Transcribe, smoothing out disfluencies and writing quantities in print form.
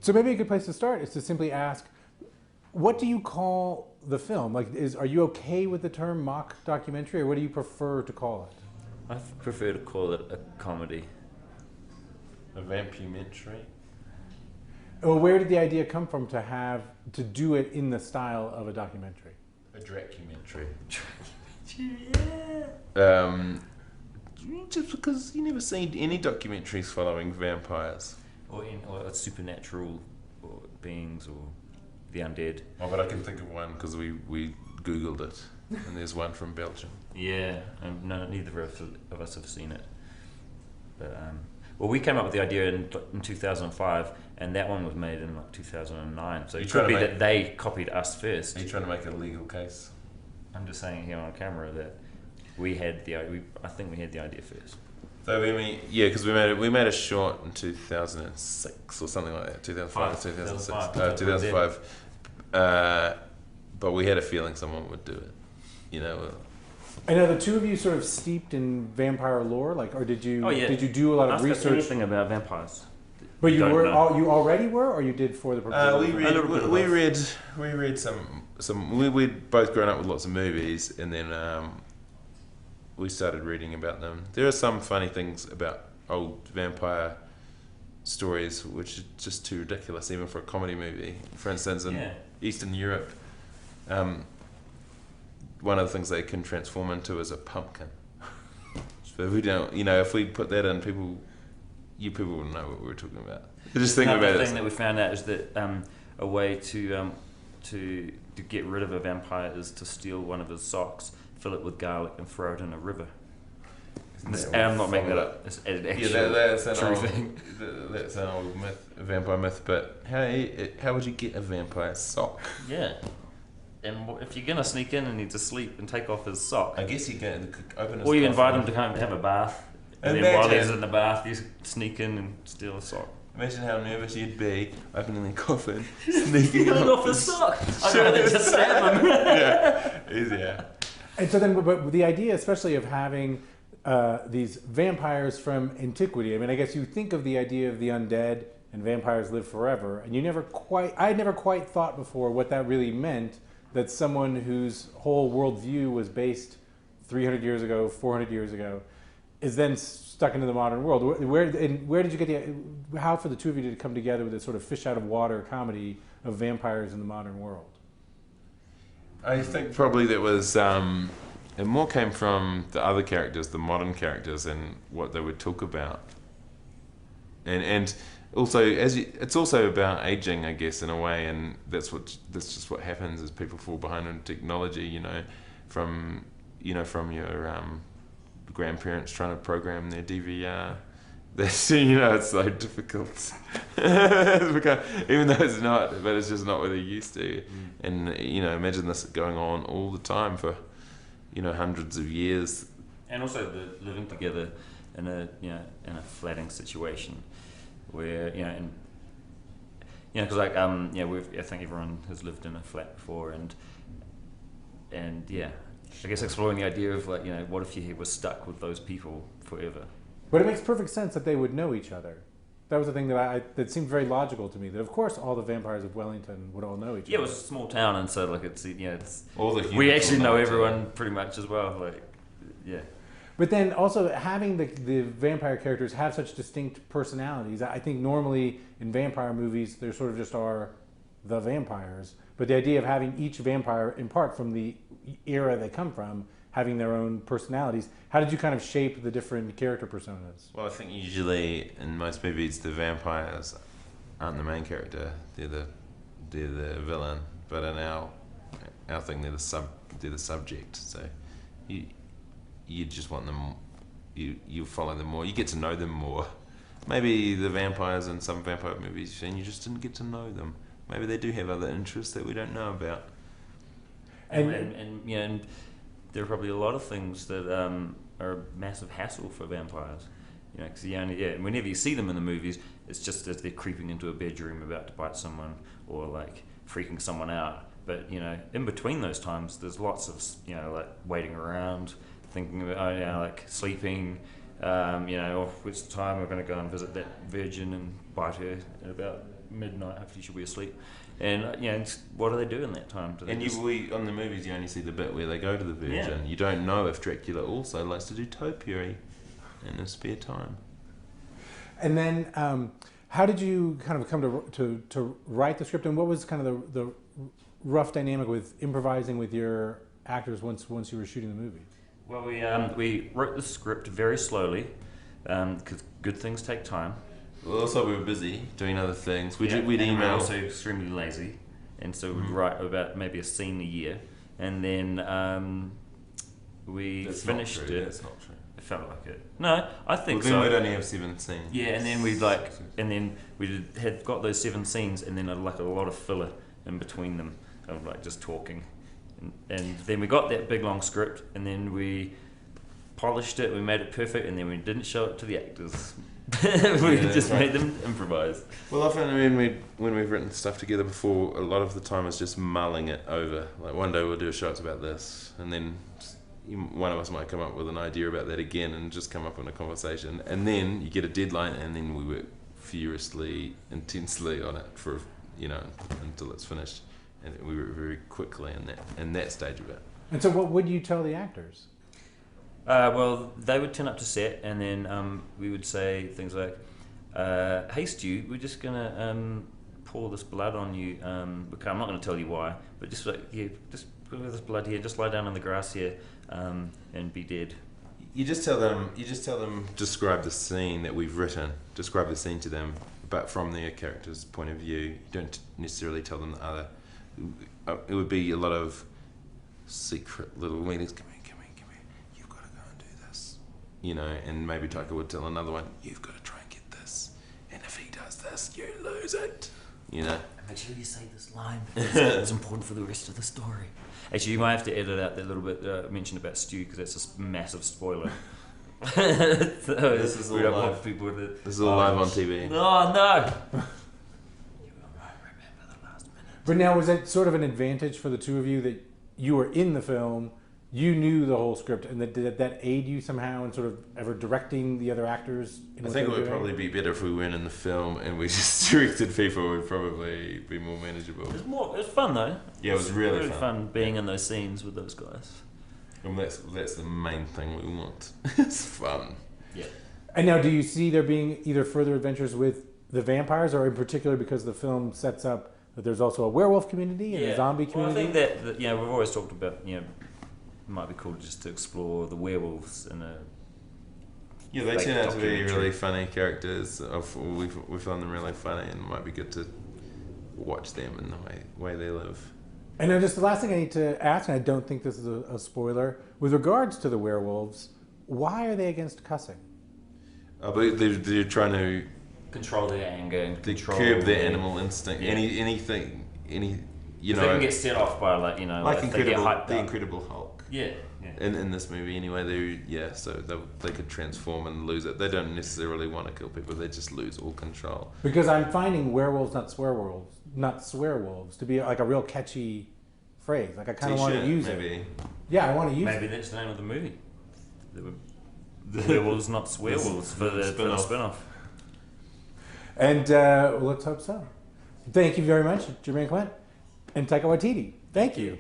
So maybe a good place to start is to simply ask, what do you call the film? Like, are you okay with the term mock documentary, or what do you prefer to call it? I prefer to call it a comedy. A vampumentary. Well, where did the idea come from to do it in the style of a documentary? A dracumentary. Yeah. Just because you never seen any documentaries following vampires. Or supernatural or beings or the undead. Oh, but I can think of one because we Googled it, and there's one from Belgium. Yeah, and neither of us have seen it. But well, we came up with the idea in 2005, and that one was made in like 2009. So it could be that they copied us first. Are you trying to make a legal case? I'm just saying here on camera that we had I think we had the idea first. So because we made a short in 2006 or something like that. 2005 or 2006. 2005. But we had a feeling someone would do it. You know. And are the two of you sort of steeped in vampire lore, like, or did you do a lot of research? Anything about vampires? But you already were, or you did for the purpose? We read some. We'd both grown up with lots of movies, and then we started reading about them. There are some funny things about old vampire stories which are just too ridiculous, even for a comedy movie. For instance, in Eastern Europe, one of the things they can transform into is a pumpkin. So we don't, if we put that in, people wouldn't know what we were talking about. Just think about it. Another thing that we found out is that a way to get rid of a vampire is to steal one of his socks, fill it with garlic, and throw it in a river. And I'm not making that up. It's an actual true thing. That's an old myth, a vampire myth. But how would you get a vampire sock? Yeah. And if you're gonna sneak in and he's asleep and take off his sock, I guess you can open his. Or you invite him to come and have a bath, and then while he's in the bath, you sneak in and steal a sock. Imagine how nervous you'd be opening the coffin, sneaking off his sock. I'd rather just stab him. Yeah, easier. And so then, but the idea, especially of having these vampires from antiquity. I mean, I guess you think of the idea of the undead and vampires live forever, and I had never quite thought before what that really meant. That someone whose whole worldview was based 300 years ago, 400 years ago, is then stuck into the modern world. Where did you get how for the two of you did it come together with this sort of fish out of water comedy of vampires in the modern world? I think probably that was, it more came from the other characters, the modern characters, and what they would talk about. And also, it's also about aging, I guess, in a way, and that's just what happens is people fall behind in technology, from your grandparents trying to program their DVR. It's so difficult. Even though it's not, but it's just not what they're used to. And imagine this going on all the time for hundreds of years. And also the living together in a flatting situation. Where because I think everyone has lived in a flat before, and I guess exploring the idea of what if you were stuck with those people forever. But it makes perfect sense that they would know each other. That was the thing that seemed very logical to me. That of course all the vampires of Wellington would all know each other. Yeah, it was a small town, and so it's all the we actually know everyone pretty much as well. But then also having the vampire characters have such distinct personalities. I think normally in vampire movies there sort of just are the vampires. But the idea of having each vampire, in part from the era they come from, having their own personalities. How did you kind of shape the different character personas? Well, I think usually in most movies the vampires aren't the main character; they're the villain. But in our thing, they're the subject. So you just want them. You follow them more. You get to know them more. Maybe the vampires in some vampire movies, and you just didn't get to know them. Maybe they do have other interests that we don't know about. And there are probably a lot of things that are a massive hassle for vampires. Because whenever you see them in the movies, it's just as they're creeping into a bedroom about to bite someone or freaking someone out. But in between those times, there's lots of waiting around, thinking about sleeping. Which time we're going to go and visit that virgin and bite her in about midnight. Hopefully she'll be asleep. And what do they do in that time? Do they And on the movies, you only see the bit where they go to the Virgin. Yeah. You don't know if Dracula also likes to do topiary in his spare time. And then, how did you kind of come to write the script, and what was kind of the rough dynamic with improvising with your actors once you were shooting the movie? Well, we wrote the script very slowly because good things take time. Well, also we were busy doing other things. We'd and we email. were also extremely lazy, and so we'd write about maybe a scene a year, and then we That's finished not true. it. That's not true. It felt like it. No, I think Well, then so. we'd only have 7 scenes. Yeah, and then had got those 7 scenes, and then like a lot of filler in between them of like just talking, and then we got that big long script, and then we polished it, we made it perfect, and then we didn't show it to the actors. We just made them improvise. Well, often when we've written stuff together before, a lot of the time is just mulling it over. Like one day we'll do a show it's about this, and then one of us might come up with an idea about that again, and just come up in a conversation. And then you get a deadline, and then we work furiously, intensely on it for until it's finished, and we work very quickly in that stage of it. And so, what would you tell the actors? Well, they would turn up to set, and then we would say things like, "Hey, Stu, we're just gonna pour this blood on you. Okay, I'm not going to tell you why, but just just put this blood here. Just lie down on the grass here, and be dead." You just tell them. Describe the scene that we've written. Describe the scene to them, but from their character's point of view. You don't necessarily tell them the other. It would be a lot of secret little meetings. Come here. You've got to go and do this. And maybe Taika would tell another one, "You've got to try and get this. And if he does this, you lose it." Make sure you say this line because it's important for the rest of the story. Actually, you might have to edit out that little bit I mentioned about Stu because that's a massive spoiler. This is all live. This is all live on TV. No. You will not remember the last minute. But now, was it sort of an advantage for the two of you that you were in the film, you knew the whole script, and did that aid you somehow in sort of ever directing the other actors? I think it would probably be better if we weren't in the film and we just directed people. It would probably be more manageable. It was fun though. Yeah, it was really fun being in those scenes with those guys. And that's the main thing we want. It's fun. Yeah. And now, do you see there being either further adventures with the vampires, or in particular because the film sets up that there's also a werewolf community and a zombie community? Well, I think that we've always talked about it might be cool just to explore the werewolves in a they turn out to be really funny characters. We found them really funny, and it might be good to watch them in the way they live. And now, just the last thing I need to ask, and I don't think this is a spoiler, with regards to the werewolves, why are they against cussing? I believe they're trying to control their anger and curb their animal instinct. Yeah. Anything. They can get set off by like they get hyped the up. Incredible Hulk. Yeah. In this movie anyway, so they could transform and lose it. They don't necessarily want to kill people; they just lose all control. Because I'm finding werewolves, not swearwolves, to be like a real catchy phrase. Like I kind of want to use it. Yeah, I want to use it. Maybe that's the name of the movie. The werewolves, not swearwolves, for the spin-off. And let's hope so. Thank you very much, Jemaine Clement and Taika Waititi. Thank you.